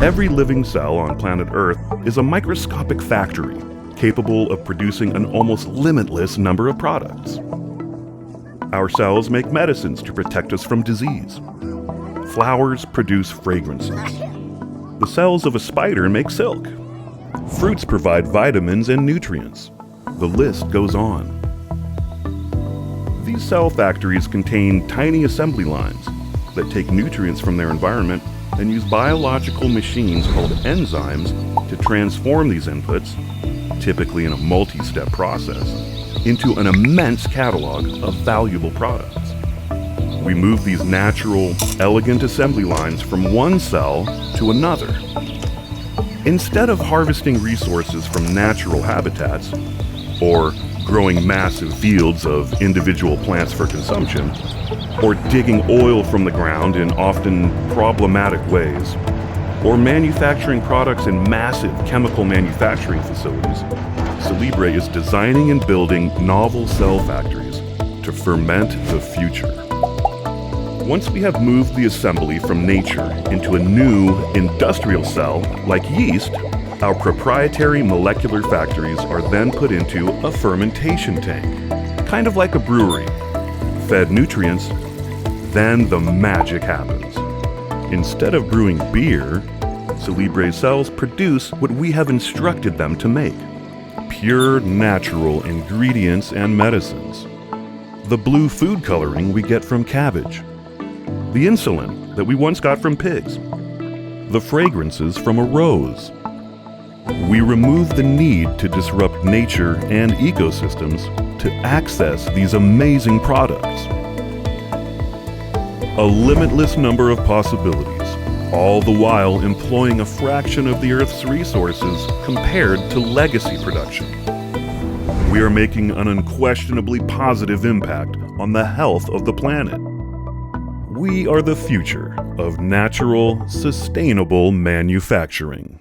Every living cell on planet Earth is a microscopic factory capable of producing an almost limitless number of products. Our cells make medicines to protect us from disease. Flowers produce fragrances. The cells of a spider make silk. Fruits provide vitamins and nutrients. The list goes on. These cell factories contain tiny assembly lines that take nutrients from their environment and use biological machines called enzymes to transform these inputs, typically in a multi-step process, into an immense catalog of valuable products. We move these natural, elegant assembly lines from one cell to another. Instead of harvesting resources from natural habitats, or growing massive fields of individual plants for consumption, or digging oil from the ground in often problematic ways, or manufacturing products in massive chemical manufacturing facilities, Celebre is designing and building novel cell factories to ferment the future. Once we have moved the assembly from nature into a new industrial cell like yeast, our proprietary molecular factories are then put into a fermentation tank, kind of like a brewery. Fed nutrients, then the magic happens. Instead of brewing beer, Celebre cells produce what we have instructed them to make: pure, natural ingredients and medicines. The blue food coloring we get from cabbage, the insulin that we once got from pigs, the fragrances from a rose. We remove the need to disrupt nature and ecosystems to access these amazing products. A limitless number of possibilities, all the while employing a fraction of the Earth's resources compared to legacy production. We are making an unquestionably positive impact on the health of the planet. We are the future of natural, sustainable manufacturing.